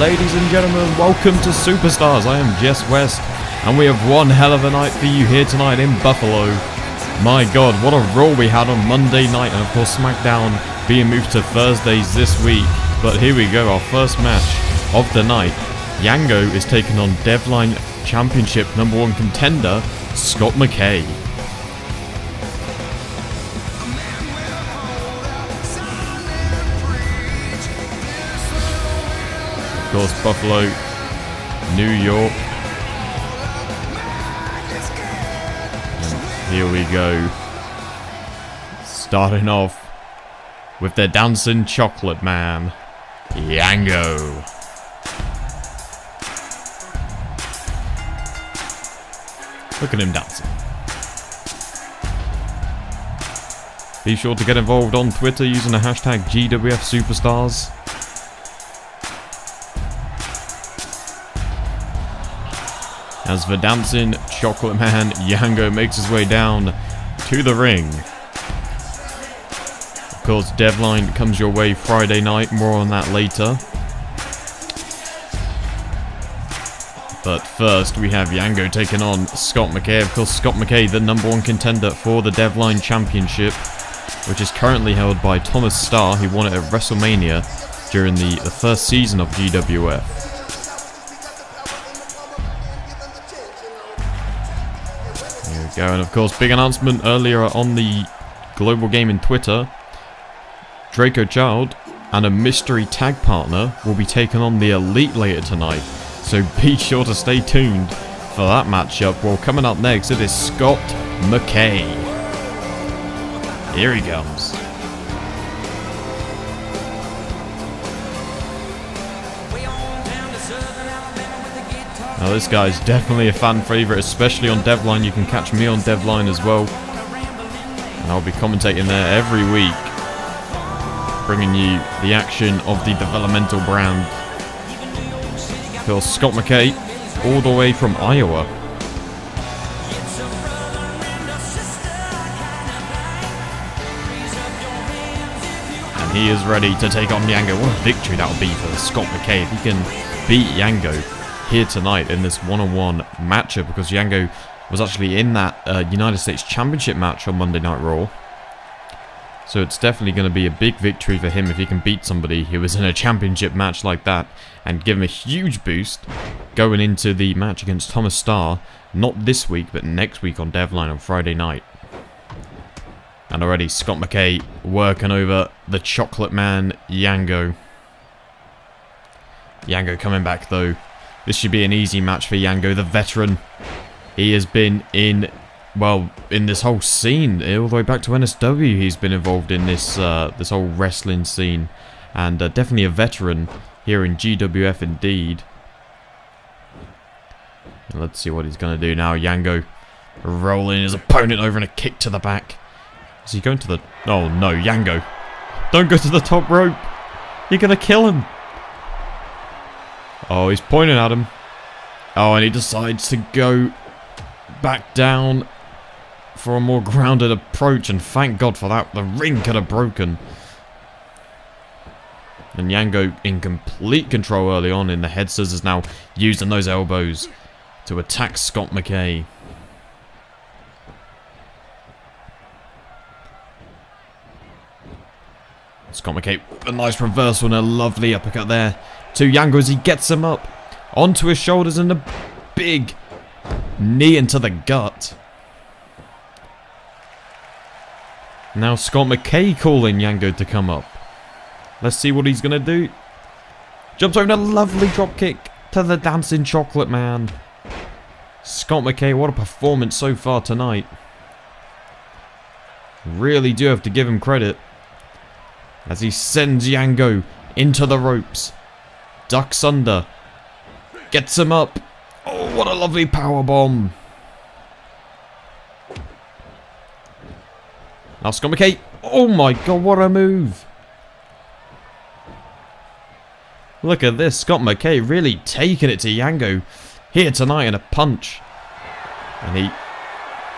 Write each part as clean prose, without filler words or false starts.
Ladies and gentlemen, welcome to Superstars. I am Jess West, and we have one hell of a night for you here tonight in Buffalo. My god, what a Raw we had on Monday night, and of course SmackDown being moved to Thursdays this week. But here we go, our first match of the night. Yango is taking on Devline Championship #1 contender, Scott McKay. Of course, Buffalo, New York. And here we go. Starting off with the dancing chocolate man, Yango. Look at him dancing. Be sure to get involved on Twitter using the hashtag GWF Superstars. As the dancing chocolate man, Yango makes his way down to the ring. Of course, Devline comes your way Friday night, more on that later. But first, we have Yango taking on Scott McKay. Of course, Scott McKay, the #1 contender for the Devline Championship, which is currently held by Thomas Starr, who won it at WrestleMania during the first season of GWF. Go. And of course, big announcement earlier on the Global Gaming Twitter. Drako Child and a mystery tag partner will be taking on the Elite later tonight. So be sure to stay tuned for that matchup. Well, coming up next, it is Scott McKay. Here he comes. Now this guy's definitely a fan favourite, especially on Devline. You can catch me on Devline as well. And I'll be commentating there every week, bringing you the action of the developmental brand. Of course, Scott McKay, all the way from Iowa. And he is ready to take on Yango. What a victory that would be for Scott McKay if he can beat Yango here tonight in this one-on-one matchup, because Yango was actually in that United States Championship match on Monday Night Raw. So it's definitely going to be a big victory for him if he can beat somebody who was in a championship match like that and give him a huge boost going into the match against Thomas Starr, not this week but next week on Devline on Friday night. And already Scott McKay working over the chocolate man Yango. Yango coming back though. This should be an easy match for Yango, the veteran. He has been in this whole scene, all the way back to NSW. He's been involved in this this whole wrestling scene, and definitely a veteran here in GWF indeed. And let's see what he's going to do now. Yango rolling his opponent over and a kick to the back. Is he going to the... Oh no, Yango. Don't go to the top rope. You're going to kill him. Oh, he's pointing at him. Oh, and he decides to go back down for a more grounded approach, and thank God for that. The ring could have broken. And Yango in complete control early on in the head scissors, now using those elbows to attack Scott McKay. Scott McKay, a nice reversal and a lovely uppercut there to Yango as he gets him up onto his shoulders, and a big knee into the gut. Now Scott McKay calling Yango to come up. Let's see what he's going to do. Jumps over a lovely drop kick to the dancing chocolate man. Scott McKay, what a performance so far tonight. Really do have to give him credit as he sends Yango into the ropes. Ducks under. Gets him up. Oh, what a lovely powerbomb. Now Scott McKay. Oh my god, what a move. Look at this. Scott McKay really taking it to Yango here tonight in a punch. And he...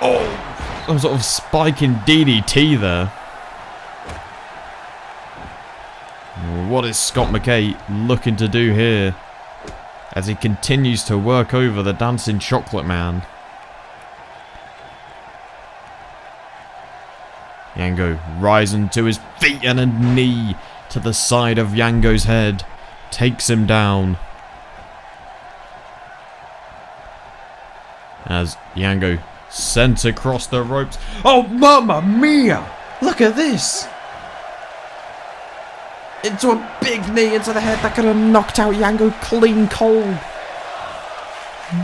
Oh, some sort of spiking DDT there. What is Scott McKay looking to do here? as he continues to work over the Dancing Chocolate Man. Yango rising to his feet and a knee to the side of Yango's head. Takes him down. As Yango sent across the ropes. Oh, mamma mia! Look at this! Into a big knee into the head that could have knocked out Yango clean cold.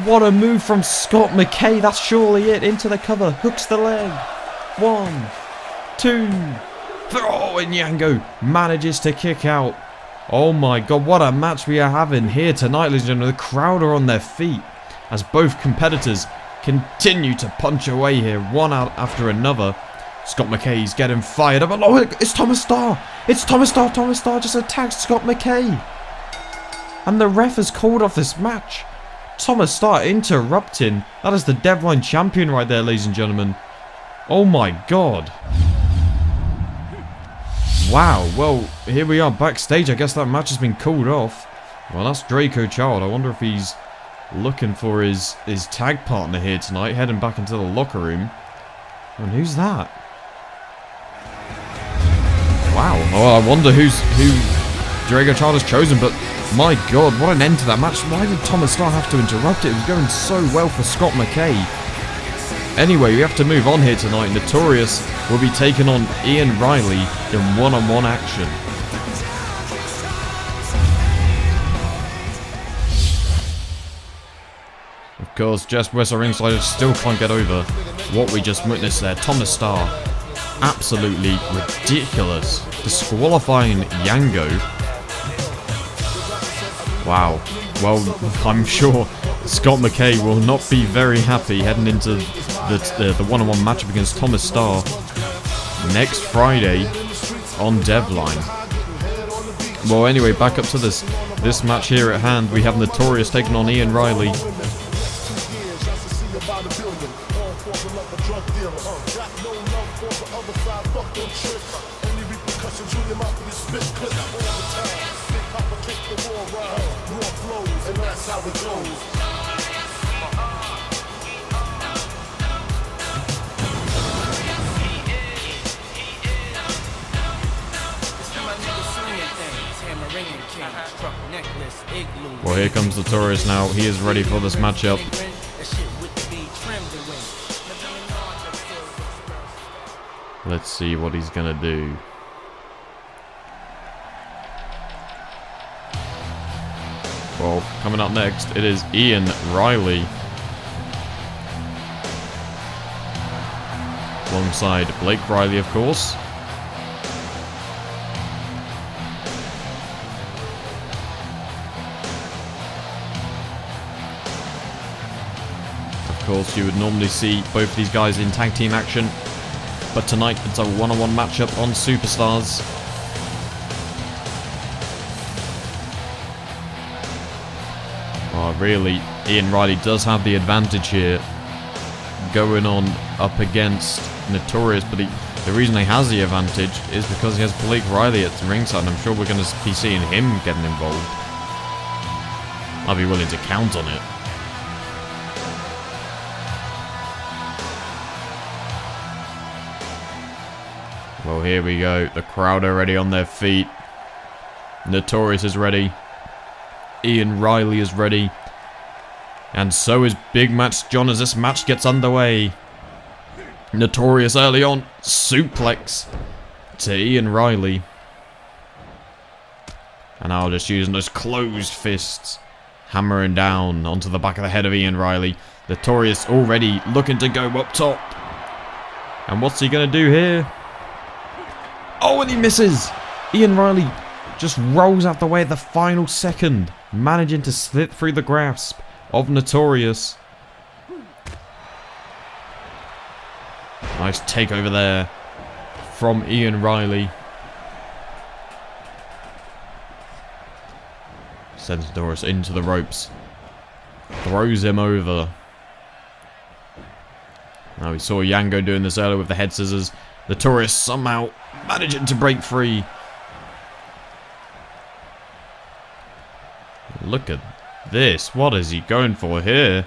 What a move from Scott McKay. That's surely it. Into the cover. Hooks the leg. 1, 2, 3. Oh, and Yango manages to kick out. Oh my god, what a match we are having here tonight, ladies and gentlemen. The crowd are on their feet as both competitors continue to punch away here, one out after another. Scott McKay's getting fired up. Oh, it's Thomas Starr. It's Thomas Starr. Thomas Starr just attacked Scott McKay. And the ref has called off this match. Thomas Starr interrupting. That is the Devline champion right there, ladies and gentlemen. Oh my god. Wow, well, here we are backstage. I guess that match has been called off. Well, that's Drako Child. I wonder if he's looking for his tag partner here tonight, heading back into the locker room. And who's that? Wow. Oh, I wonder who Drako Child has chosen, but my god, what an end to that match. Why did Thomas Starr have to interrupt it? It was going so well for Scott McKay. Anyway, we have to move on here tonight. Notorious will be taking on Ian Riley in one-on-one action. Of course, Jess West ringside still can't get over what we just witnessed there. Thomas Starr, absolutely ridiculous, disqualifying Yango. Wow. Well, I'm sure Scott McKay will not be very happy heading into the one-on-one matchup against Thomas Starr next Friday on Devline. Well, anyway, back up to this match here at hand. We have Notorious taking on Ian Riley. Well, here comes Notorious now. He is ready for this matchup. Let's see what he's gonna do. Well, coming up next, it is Ian Riley. Alongside Blake Riley, of course. Of course, you would normally see both these guys in tag team action, but tonight it's a one-on-one matchup on Superstars. Oh, really, Ian Riley does have the advantage here, going on up against Notorious, but the reason he has the advantage is because he has Blake Riley at the ringside, and I'm sure we're going to be seeing him getting involved. I'll be willing to count on it. Well, here we go. The crowd are already on their feet. Notorious is ready. Ian Riley is ready. And so is Big Match John as this match gets underway. Notorious early on. Suplex to Ian Riley. And now just using those closed fists. Hammering down onto the back of the head of Ian Riley. Notorious already looking to go up top. And what's he going to do here? Oh, and he misses! Ian Riley just rolls out the way at the final second, managing to slip through the grasp of Notorious. Nice takeover there from Ian Riley. Sends Notorious into the ropes. Throws him over. Now we saw Yango doing this earlier with the head scissors. Notorious somehow managing to break free. Look at this. What is he going for here?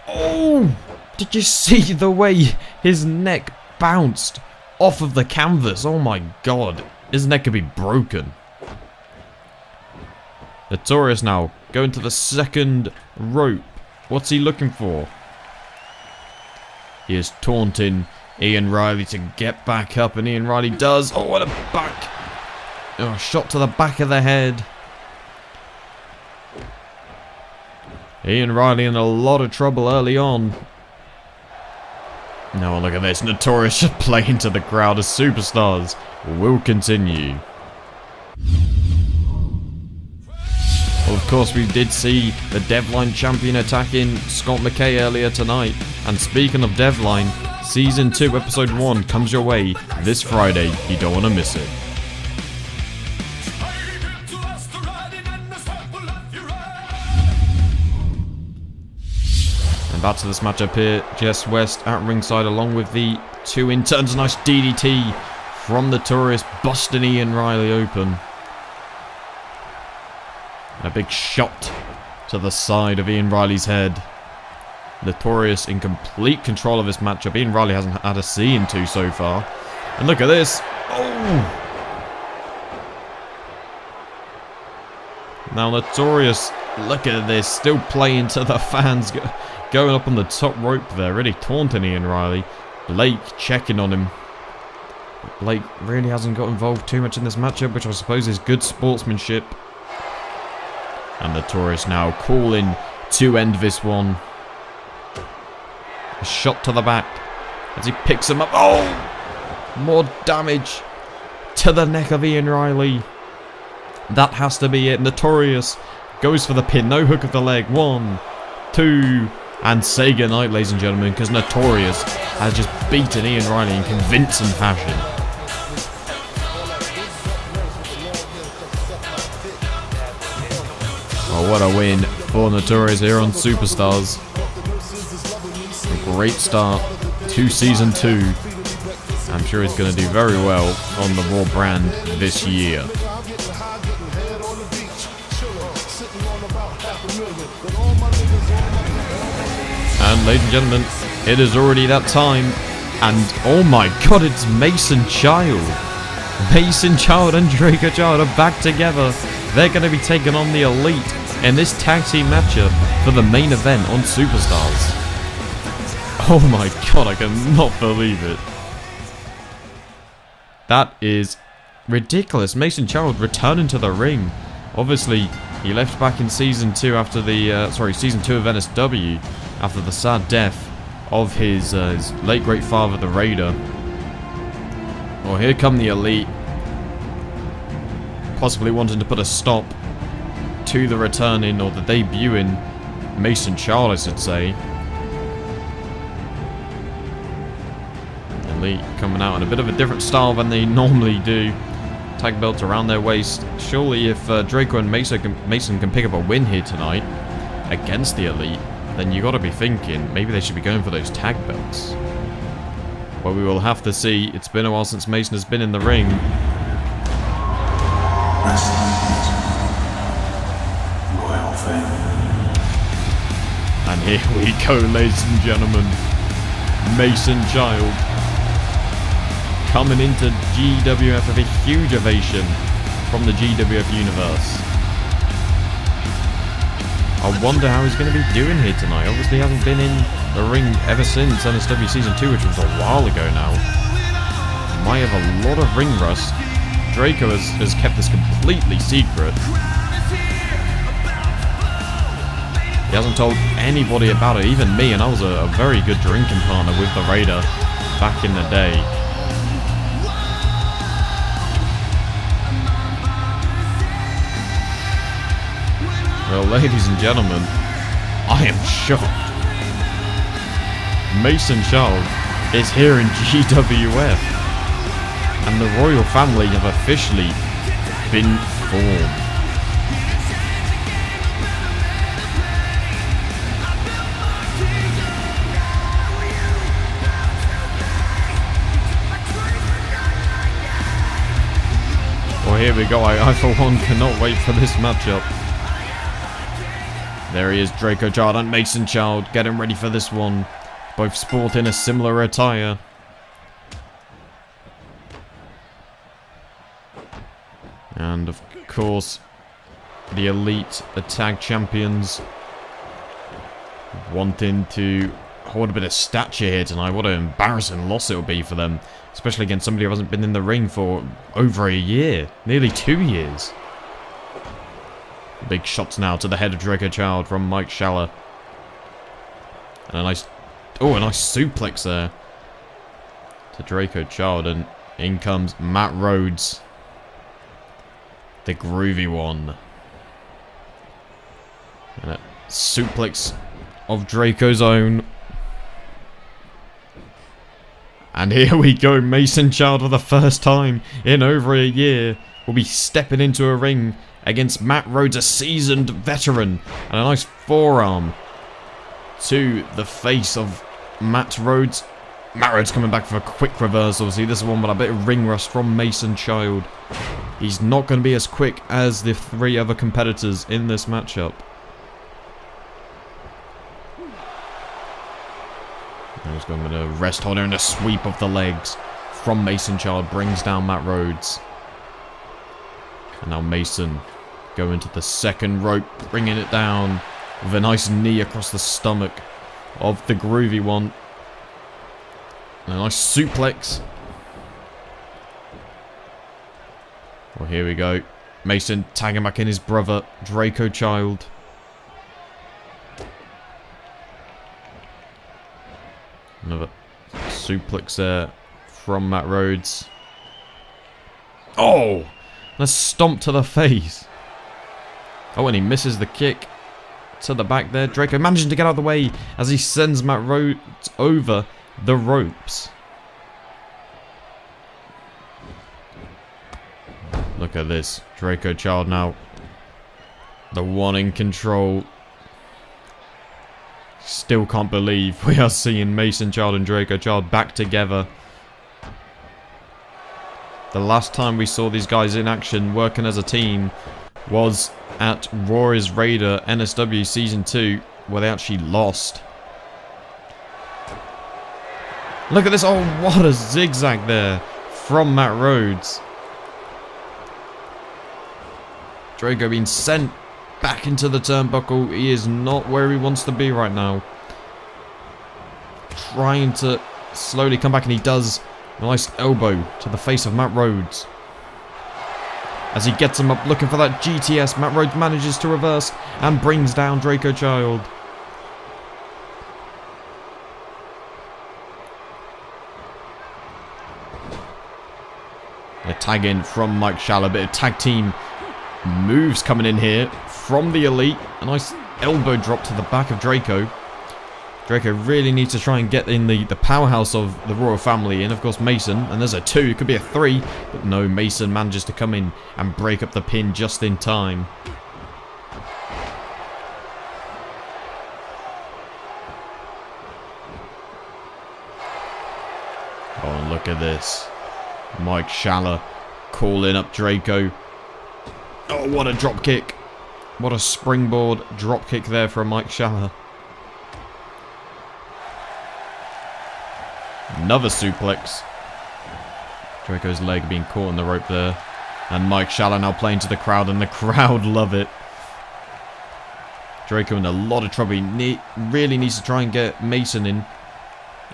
Oh! Did you see the way his neck bounced off of the canvas? Oh my god. His neck could be broken. Notorious now going to the second rope. What's he looking for? He is taunting Ian Riley to get back up, and Ian Riley does. Oh, what a back. Oh, shot to the back of the head. Ian Riley in a lot of trouble early on. Now look at this. Notorious just playing to the crowd as Superstars will continue. Well, of course, we did see the Devline champion attacking Scott McKay earlier tonight. And speaking of Devline, Season 2, Episode 1 comes your way this Friday. You don't want to miss it. And back to this matchup here. Jess West at ringside along with the two interns. Nice DDT from Notorious, busting Ian Riley open. A big shot to the side of Ian Riley's head. Notorious in complete control of this matchup. Ian Riley hasn't had a C in 2 so far. And look at this. Oh! Now Notorious, look at this. Still playing to the fans. Going up on the top rope there. Really taunting Ian Riley. Blake checking on him. But Blake really hasn't got involved too much in this matchup, which I suppose is good sportsmanship. And Notorious now calling to end this one. A shot to the back as he picks him up. Oh! More damage to the neck of Ian Riley. That has to be it. Notorious goes for the pin. No hook of the leg. 1, 2, and say goodnight, ladies and gentlemen, because Notorious has just beaten Ian Riley in convincing fashion. Oh, what a win for Notorious here on Superstars. A great start to Season 2. I'm sure he's going to do very well on the Raw brand this year. And ladies and gentlemen, it is already that time. And oh my god, it's Mason Child. Mason Child and Drako Child are back together. They're going to be taking on the Elite in this tag team matchup for the main event on Superstars. Oh my god, I cannot believe it. That is ridiculous. Mason Child returning to the ring. Obviously, he left back in Season 2 after the, Season 2 of NSW after the sad death of his late great father, the Raider. Well, here come the Elite. Possibly wanting to put a stop to the returning or the debuting Mason Child, I should say. Elite coming out in a bit of a different style than they normally do. Tag belts around their waist. Surely if Drako and Mason can pick up a win here tonight against the Elite, then you got to be thinking maybe they should be going for those tag belts. Well, we will have to see. It's been a while since Mason has been in the ring. And here we go, ladies and gentlemen. Mason Child coming into GWF with a huge ovation from the GWF universe. I wonder how he's going to be doing here tonight. Obviously he hasn't been in the ring ever since NSW Season 2, which was a while ago now. Might have a lot of ring rust. Drako has kept this completely secret. He hasn't told anybody about it, even me, and I was a very good drinking partner with the Raider back in the day. Well, ladies and gentlemen, I am shocked. Mason Child is here in GWF, and the royal family have officially been formed. Well, here we go. I for one cannot wait for this matchup. There he is, Drako Child and Mason Child getting ready for this one. Both sporting a similar attire. And of course, the Elite Tag Champions wanting to hold a bit of stature here tonight. What an embarrassing loss it'll be for them. Especially against somebody who hasn't been in the ring for over a year. Nearly 2 years. Big shots now to the head of Drako Child from Mike Schaller. And a nice suplex there to Drako Child. And in comes Matt Rhodes. The groovy one. And a suplex of Draco's own. And here we go, Mason Child for the first time in over a year will be stepping into a ring against Matt Rhodes, a seasoned veteran. And a nice forearm to the face of Matt Rhodes. Matt Rhodes coming back for a quick reversal. See, this is one with a bit of ring rust from Mason Child. He's not going to be as quick as the 3 other competitors in this matchup. He's going with a rest holder and a sweep of the legs from Mason Child. Brings down Matt Rhodes. And now Mason going to the second rope. Bringing it down with a nice knee across the stomach of the groovy one. And a nice suplex. Well, here we go. Mason tagging back in his brother, Drako Child. Another suplex there from Matt Rhodes. Oh! And a stomp to the face. Oh, and he misses the kick to the back there. Drako managing to get out of the way as he sends Matt Rhodes over the ropes. Look at this. Drako Child now. The one in control. Still can't believe we are seeing Mason Child and Drako Child back together. The last time we saw these guys in action working as a team was at Raw is Raider NSW Season 2, where they actually lost. Look at this. Oh, what a zigzag there from Matt Rhodes. Drako being sent back into the turnbuckle. He is not where he wants to be right now. Trying to slowly come back, and he does. A nice elbow to the face of Matt Rhodes. As he gets him up looking for that GTS, Matt Rhodes manages to reverse and brings down Drako Child. A tag in from Mike Schaller. Bit of tag team moves coming in here from the Elite. A nice elbow drop to the back of Drako. Drako really needs to try and get in the powerhouse of the Royal Family, and of course Mason. And there's a 2, it could be a 3, but no, Mason manages to come in and break up the pin just in time. Oh, look at this. Mike Schaller calling up Drako. Oh, what a drop kick. What a springboard drop kick there from Mike Schaller. Another suplex. Draco's leg being caught in the rope there. And Mike Schaller now playing to the crowd, and the crowd love it. Drako in a lot of trouble. He really needs to try and get Mason in,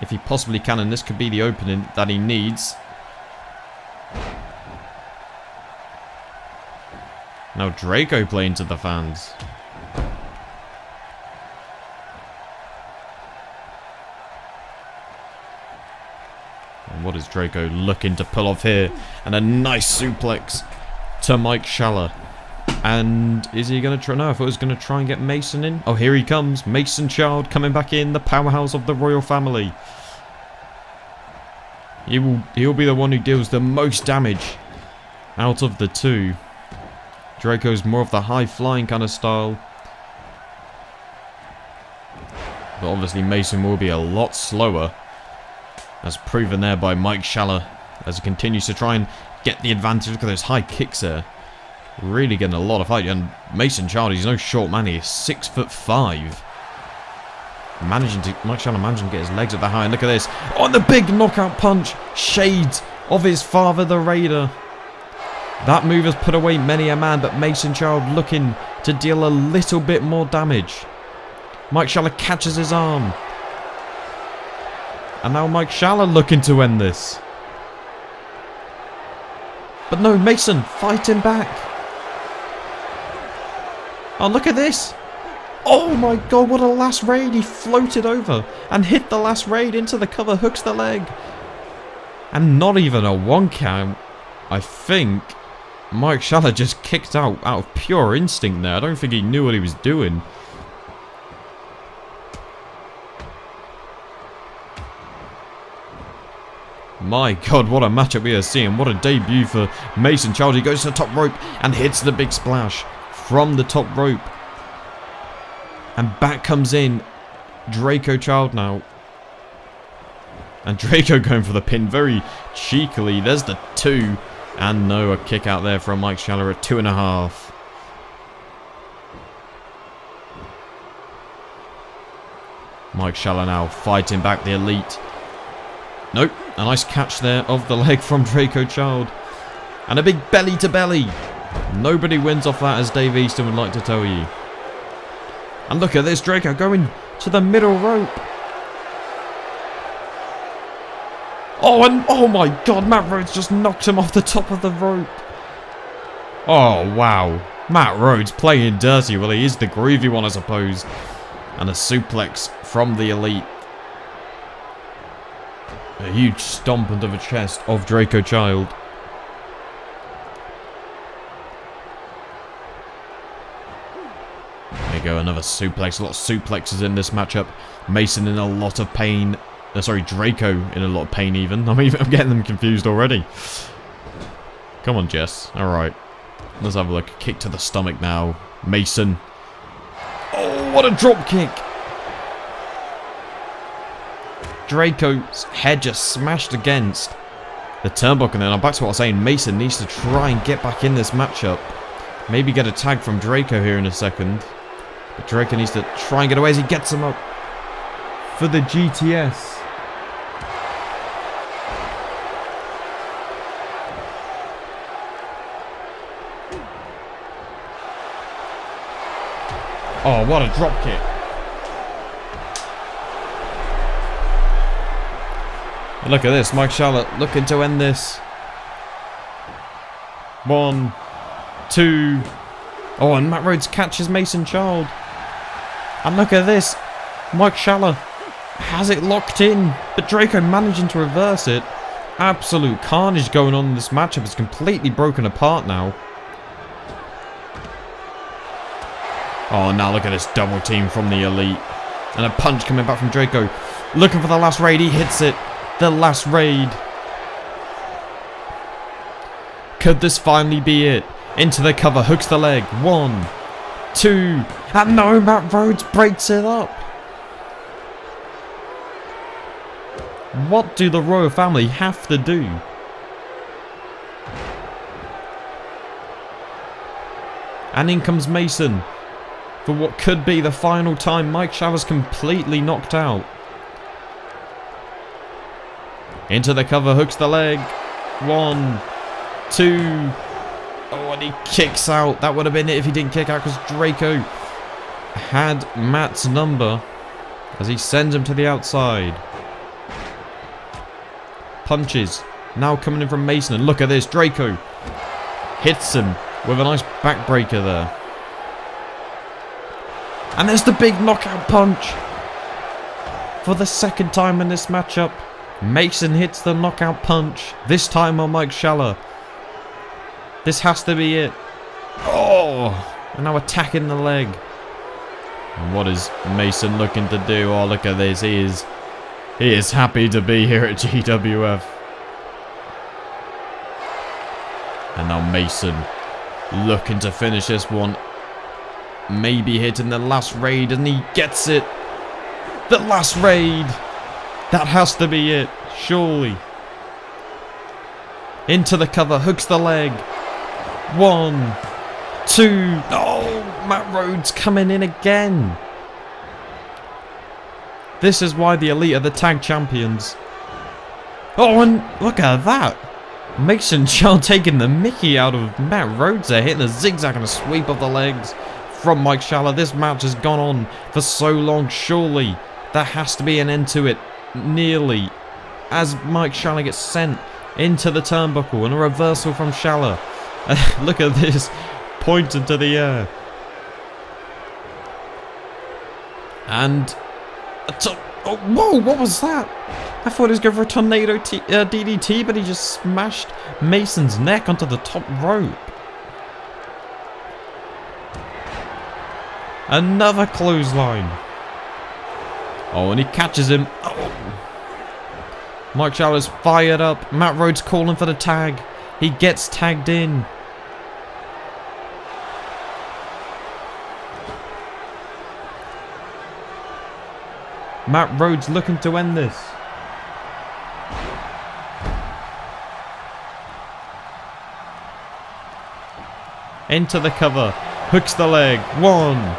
if he possibly can, and this could be the opening that he needs. Now Drako playing to the fans. And what is Drako looking to pull off here? And a nice suplex to Mike Schaller. And is he going to try? No, I thought he was going to try and get Mason in. Oh, here he comes. Mason Child coming back in. The powerhouse of the Royal Family. He'll be the one who deals the most damage out of the 2. Draco's more of the high-flying kind of style. But obviously Mason will be a lot slower. As proven there by Mike Schaller. As he continues to try and get the advantage. Look at those high kicks there Really getting a lot of fight. And Mason Child, he's no short man. He's 6'5". Mike Shannon managing to get his legs up that high. And look at this. Oh, and the big knockout punch. Shades of his father, the Raider. That move has put away many a man, but Mason Child looking to deal a little bit more damage. Mike Schaller catches his arm. And now Mike Schaller looking to end this. But no, Mason fighting back. Oh, look at this. Oh my god, what a last raid. He floated over and hit the last raid into the cover, hooks the leg. And not even a 1 count. I think Mike Schaller just kicked out of pure instinct there. I don't think he knew what he was doing. My god, what a matchup we are seeing. What a debut for Mason Child. He goes to the top rope and hits the big splash from the top rope. And back comes in Drako Child now. And Drako going for the pin very cheekily. There's the 2. And no, a kick out there from Mike Schaller at 2.5. Mike Schaller now fighting back the Elite. Nope, a nice catch there of the leg from Drako Child. And a big belly to belly. Nobody wins off that, as Dave Easton would like to tell you. And look at this, Drako going to the middle rope. Oh, and oh my god, Matt Rhodes just knocked him off the top of the rope. Oh, wow. Matt Rhodes playing dirty. Well, he is the groovy one, I suppose. And a suplex from the Elite. A huge stomp into the chest of Drako Child. There you go, another suplex. A lot of suplexes in this matchup. Mason in a lot of pain. Sorry, Drako in a lot of pain even. I'm getting them confused already. Come on, Jess. Alright. Let's have a look. Kick to the stomach now. Mason. Oh, what a drop kick. Draco's head just smashed against the turnbuckle. And back to what I was saying. Mason needs to try and get back in this matchup. Maybe get a tag from Drako here in a second. But Drako needs to try and get away as he gets him up for the GTS. Oh, what a drop kick. And look at this, Mike Schaller looking to end this. 1, 2. Oh, and Matt Rhodes catches Mason Child. And look at this. Mike Schaller has it locked in, but Drako managing to reverse it. Absolute carnage going on in this matchup. It's completely broken apart now. Oh, now look at this double team from the Elite. And a punch coming back from Drako. Looking for the last raid. He hits it. The last raid. Could this finally be it? Into the cover. Hooks the leg. 1, 2. And no, Matt Rhodes breaks it up. What do the royal family have to do? And in comes Mason. For what could be the final time. Mike Schaller's completely knocked out. Into the cover, hooks the leg. 1, 2. Oh, and he kicks out. That would have been it if he didn't kick out, because Drako had Matt's number as he sends him to the outside. Punches. Now coming in from Mason. And look at this. Drako hits him with a nice backbreaker there. And there's the big knockout punch. For the second time in this matchup, Mason hits the knockout punch. This time on Mike Schaller. This has to be it. Oh! And now attacking the leg. And what is Mason looking to do? Oh, look at this. He is happy to be here at GWF. And now Mason looking to finish this one. Maybe hitting the last raid, and he gets it. The last raid. That has to be it, surely. Into the cover, hooks the leg. 1, 2. Oh, Matt Rhodes coming in again. This is why the Elite are the tag champions. Oh, and look at that. Mason Child taking the mickey out of Matt Rhodes there, hitting a zigzag and a sweep of the legs from Mike Schaller. This match has gone on for so long. Surely there has to be an end to it. Nearly. As Mike Schaller gets sent into the turnbuckle and a reversal from Schaller. Look at this. Pointing to the air. And... oh, whoa, what was that? I thought he was going for a tornado DDT, but he just smashed Mason's neck onto the top rope. Another clothesline. Oh, and he catches him. Oh. Mike Schaller's fired up. Matt Rhodes calling for the tag. He gets tagged in. Matt Rhodes looking to end this. Into the cover. Hooks the leg. 1,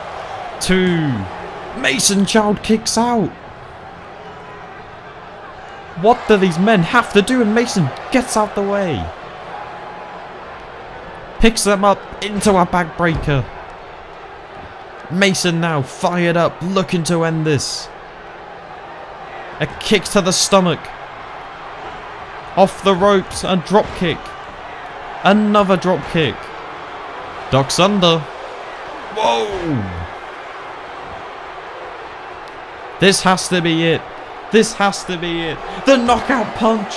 2. Mason Child kicks out. What do these men have to do? And Mason gets out the way. Picks them up into a backbreaker. Mason now fired up, looking to end this. A kick to the stomach. Off the ropes, a drop kick. Another drop kick. Ducks under. Whoa! This has to be it. This has to be it. The knockout punch.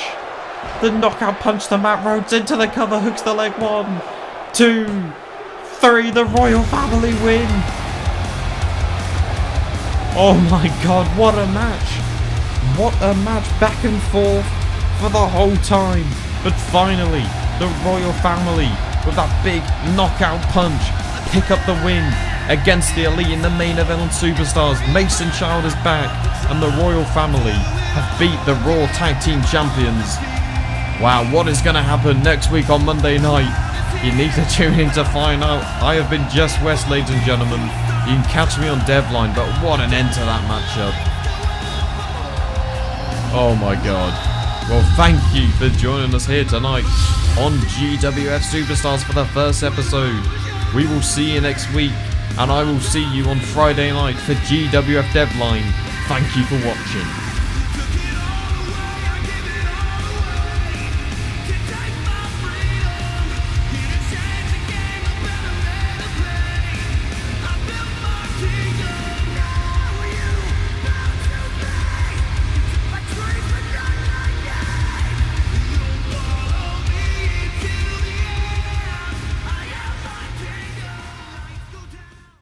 The knockout punch to Matt Rhodes into the cover. Hooks the leg. 1, 2, 3. The Royal Family win. Oh my god, what a match. What a match, back and forth for the whole time. But finally, the Royal Family, with that big knockout punch, pick up the win against the Elite in the main event on Superstars. Mason Child is back, and the Royal Family have beat the Raw Tag Team Champions. Wow, what is going to happen next week on Monday night? You need to tune in to find out. I have been Jess West, ladies and gentlemen. You can catch me on Devline, but what an end to that matchup. Oh my god. Well, thank you for joining us here tonight on GWF Superstars for the first episode. We will see you next week, and I will see you on Friday night for GWF Devline. Thank you for watching.